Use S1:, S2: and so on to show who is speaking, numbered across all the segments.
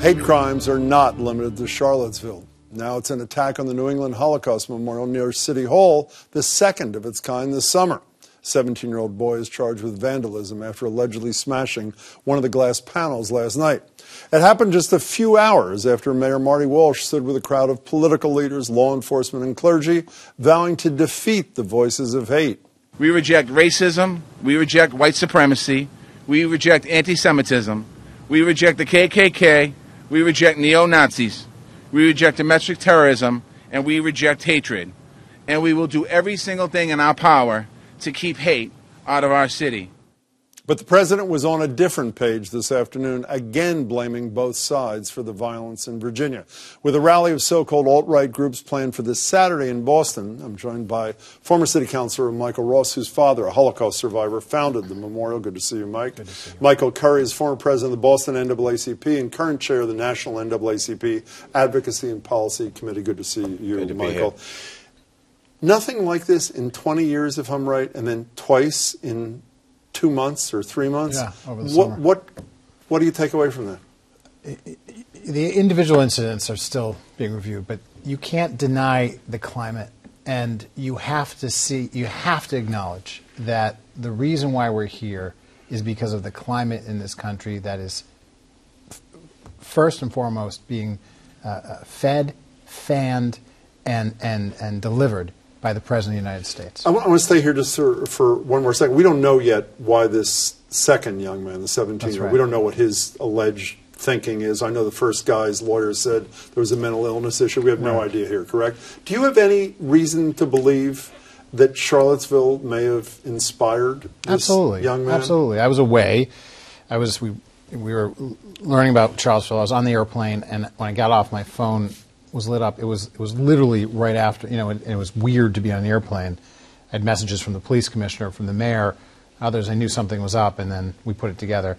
S1: Hate crimes are not limited to Charlottesville. Now it's an attack on the New England Holocaust Memorial near City Hall, the second of its kind this summer. A 17-year-old boy is charged with vandalism after allegedly smashing one of the glass panels last night. It happened just a few hours after Mayor Marty Walsh stood with a crowd of political leaders, law enforcement, and clergy, vowing to defeat the voices of hate.
S2: We reject racism. We reject white supremacy. We reject anti-Semitism. We reject the KKK. We reject neo-Nazis. We reject domestic terrorism. And we reject hatred. And we will do every single thing in our power to keep hate out of our city.
S1: But the president was on a different page this afternoon, again blaming both sides for the violence in Virginia. With a rally of so-called alt-right groups planned for this Saturday in Boston, I'm joined by former city councilor Michael Ross, whose father, a Holocaust survivor, founded the memorial. Good to see you, Mike.
S3: Good to see you.
S1: Michael Curry is former president of the Boston NAACP and current chair of the National NAACP Advocacy and Policy Committee. Good to see you,
S3: Good to
S1: Michael.
S3: be here.
S1: Nothing like this in 20 years, if I'm right, and then twice in 2 months or 3 months.
S3: Yeah, over the summer.
S1: What do you take away from that?
S3: The individual incidents are still being reviewed, but you can't deny the climate, and you have to acknowledge that the reason why we're here is because of the climate in this country that is first and foremost being fed, fanned, and delivered by the President of the United States.
S1: I want to stay here just for one more second. We don't know yet why this second young man, the 17-year-old,
S3: right.
S1: we don't know what his alleged thinking is. I know the first guy's lawyer said there was a mental illness issue. We have no idea here, correct? Do you have any reason to believe that Charlottesville may have inspired this young man?
S3: Absolutely. I was away. We were learning about Charlottesville. I was on the airplane, and when I got off, my phone was lit up. It was literally right after, it was weird to be on an airplane. I had messages from the police commissioner, from the mayor, others. I knew something was up, and then we put it together.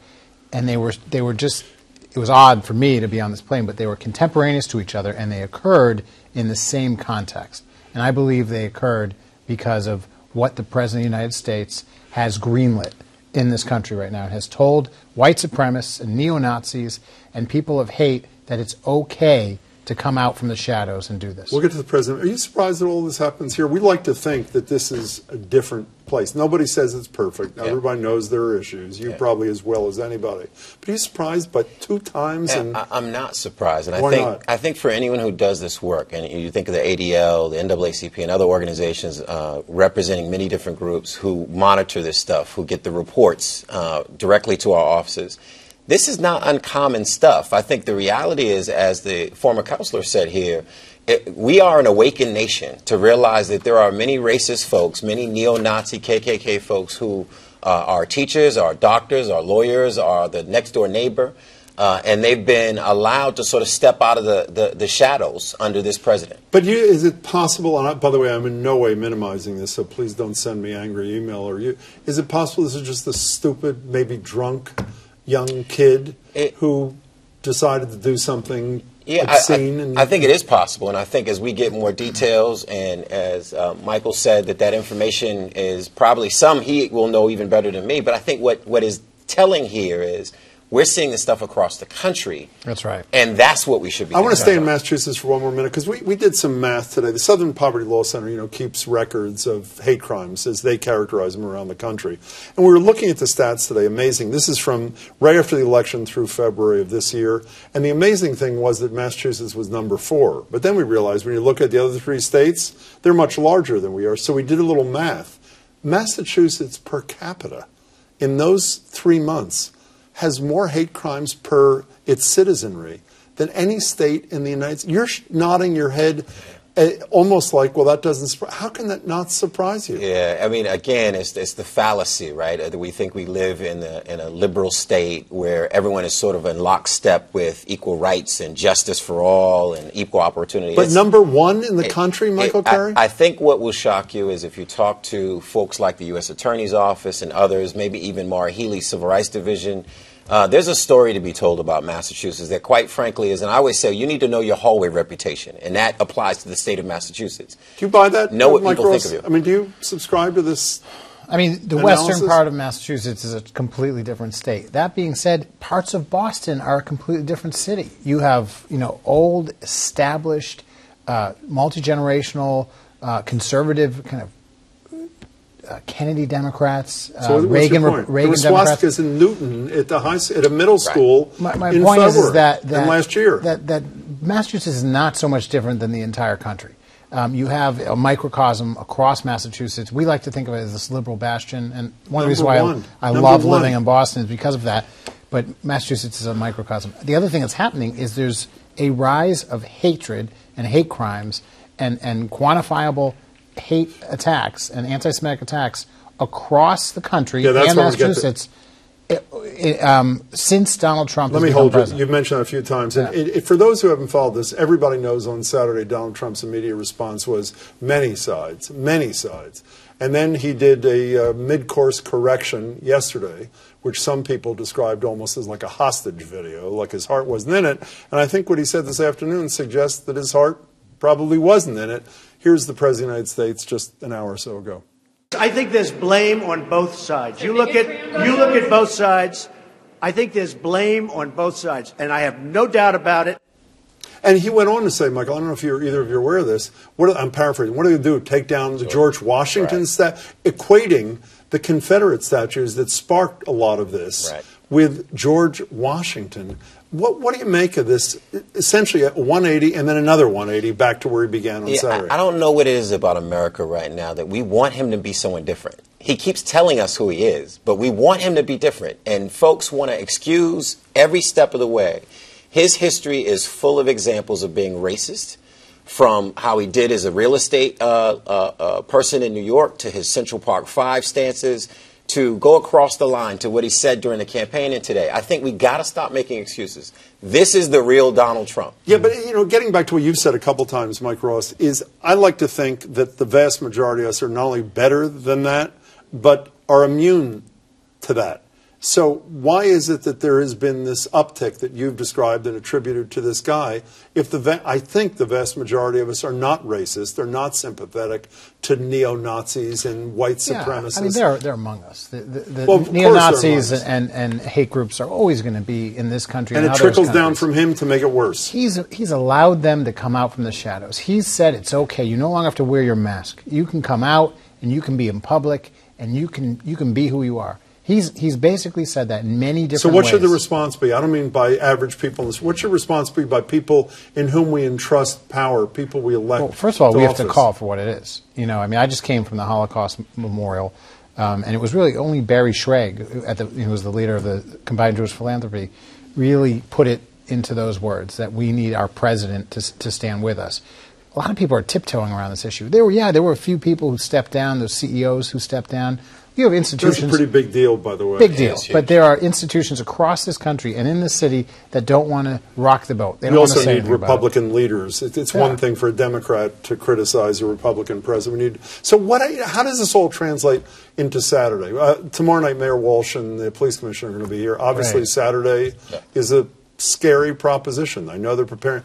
S3: And they were just, it was odd for me to be on this plane, but they were contemporaneous to each other, and they occurred in the same context. And I believe they occurred because of what the President of the United States has greenlit in this country right now. It has told white supremacists and neo-Nazis and people of hate that it's okay to come out from the shadows and do this.
S1: We'll get to the president. Are you surprised that all this happens here? We like to think that this is a different place. Nobody says it's perfect.
S4: Yeah.
S1: Everybody knows there are issues. You probably as well as anybody. But are you surprised by 2 times? And
S4: I'm not surprised. And
S1: why not?
S4: I think for anyone who does this work, and you think of the ADL, the NAACP, and other organizations representing many different groups who monitor this stuff, who get the reports directly to our offices, this is not uncommon stuff. I think the reality is, as the former counselor said here, we are an awakened nation to realize that there are many racist folks, many neo-Nazi KKK folks who are teachers, are doctors, are lawyers, are the next-door neighbor, and they've been allowed to sort of step out of the shadows under this president.
S1: But is it possible, and by the way, I'm in no way minimizing this, so please don't send me angry email is it possible this is just a stupid, maybe drunk young kid who decided to do something obscene?
S4: I think it is possible, and I think as we get more details, and as Michael said, that information is probably some he will know even better than me, but I think what is telling here is we're seeing this stuff across the country.
S3: That's right.
S4: And that's what we should be doing.
S1: I want to stay in Massachusetts for one more minute, because we did some math today. The Southern Poverty Law Center, keeps records of hate crimes as they characterize them around the country. And we were looking at the stats today. Amazing. This is from right after the election through February of this year. And the amazing thing was that Massachusetts was number 4. But then we realized when you look at the other 3 states, they're much larger than we are. So we did a little math. Massachusetts per capita in those 3 months has more hate crimes per its citizenry than any state in the United States. You're nodding your head almost like, well, that doesn't surprise. How can that not surprise you?
S4: Yeah, I mean, again, it's the fallacy, right? That we think we live in a liberal state where everyone is sort of in lockstep with equal rights and justice for all and equal opportunity.
S1: But number 1 in the country, Michael Curry?
S4: I think what will shock you is if you talk to folks like the U.S. Attorney's Office and others, maybe even Maura Healey's Civil Rights Division. There's a story to be told about Massachusetts that, quite frankly, is, and I always say, you need to know your hallway reputation, and that applies to the state of Massachusetts.
S1: Do you buy that?
S4: Know what
S1: Mike
S4: people
S1: Ross?
S4: think of you.
S1: I mean, do you subscribe to this
S3: I mean, the western part of Massachusetts is a completely different state. That being said, parts of Boston are a completely different city. You have, old, established, multi-generational, conservative kind of Kennedy Democrats, Reagan
S1: There were
S3: Democrats.
S1: swastikas in Newton at a middle school
S3: My
S1: in
S3: point
S1: February,
S3: is that
S1: last year.
S3: That Massachusetts is not so much different than the entire country. You have a microcosm across Massachusetts. We like to think of it as this liberal bastion, and one of the reasons why I love living in Boston is because of that. But Massachusetts is a microcosm. The other thing that's happening is there's a rise of hatred and hate crimes and quantifiable hate attacks and anti-Semitic attacks across the country and Massachusetts since Donald Trump has become president.
S1: You've mentioned that a few times. Yeah. And for those who haven't followed this, everybody knows on Saturday Donald Trump's immediate response was many sides. And then he did a mid-course correction yesterday, which some people described almost as like a hostage video, like his heart wasn't in it. And I think what he said this afternoon suggests that his heart probably wasn't in it. Here's the President of the United States just an hour or so ago.
S5: I think there's blame on both sides. You look at both sides. I think there's blame on both sides, and I have no doubt about it.
S1: And he went on to say, Michael, I don't know if either of you are aware of this. I'm paraphrasing. What are they going to do? Take down the George Washington statue, equating the Confederate statues that sparked a lot of this with George Washington. What do you make of this? Essentially a 180 and then another 180 back to where he began on Saturday.
S4: I don't know what it is about America right now that we want him to be someone different. He keeps telling us who he is, but we want him to be different. And folks want to excuse every step of the way. His history is full of examples of being racist, from how he did as a real estate person in New York to his Central Park 5 stances, to go across the line to what he said during the campaign and today. I think we got to stop making excuses. This is the real Donald Trump.
S1: Yeah, but getting back to what you've said a couple times, Mike Ross, is I like to think that the vast majority of us are not only better than that, but are immune to that. So why is it that there has been this uptick that you've described and attributed to this guy? I think the vast majority of us are not racist. They're not sympathetic to neo-Nazis and white supremacists.
S3: I mean, they're among us. The neo-Nazis and hate groups are always going to be in this country.
S1: And it trickles down from him to make it worse.
S3: He's allowed them to come out from the shadows. He's said it's okay. You no longer have to wear your mask. You can come out and you can be in public and you can be who you are. He's basically said that in many different ways.
S1: So what should the response be? I don't mean by average people. What should the response be by people in whom we entrust power, people we elect?
S3: Well, first of all, we have to call for what it is. I just came from the Holocaust Memorial, and it was really only Barry Schraeg, who was the leader of the Combined Jewish Philanthropy, really put it into those words, that we need our president to stand with us. A lot of people are tiptoeing around this issue. There were a few people who stepped down, those CEOs who stepped down. You have institutions.
S1: That's a pretty big deal, by the way.
S3: Big deal. But there are institutions across this country and in this city that don't want to rock the boat. They don't
S1: we
S3: want to
S1: also
S3: say
S1: need Republican leaders. It's one thing for a Democrat to criticize a Republican president. So how does this all translate into Saturday? Tomorrow night, Mayor Walsh and the police commissioner are going to be here. Obviously, Saturday is a scary proposition. I know they're preparing.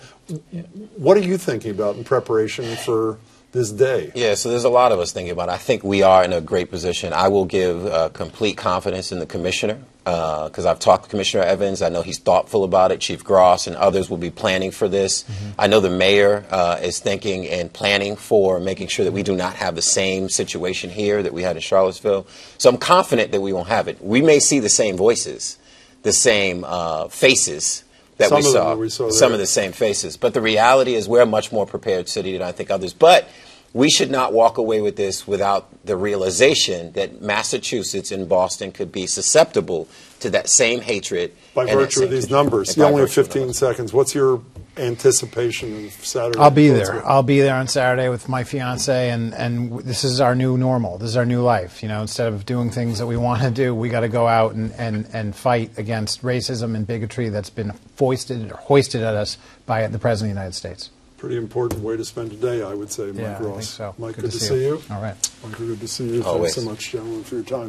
S1: What are you thinking about in preparation for this day?
S4: Yeah, so there's a lot of us thinking about it. I think we are in a great position. I will give complete confidence in the commissioner because I've talked to Commissioner Evans. I know he's thoughtful about it. Chief Gross and others will be planning for this. I know the mayor is thinking and planning for making sure that we do not have the same situation here that we had in Charlottesville. So I'm confident that we won't have it. We may see the same voices, the same faces that we saw, some of the same faces. But the reality is we're a much more prepared city than I think others. But we should not walk away with this without the realization that Massachusetts and Boston could be susceptible to that same hatred.
S1: By virtue of these numbers. You only have 15 seconds. What's your anticipation of Saturday?
S3: I'll be there. I'll be there on Saturday with my fiance, and this is our new normal. This is our new life. Instead of doing things that we want to do, we got to go out and fight against racism and bigotry that's been foisted or hoisted at us by the President of the United States.
S1: Pretty important way to spend a day, I would say, Mike Ross.
S3: I think so.
S1: Mike, good to see you.
S3: All right.
S1: Mike, good to see you.
S4: Always.
S1: Thanks so much, gentlemen, for your time.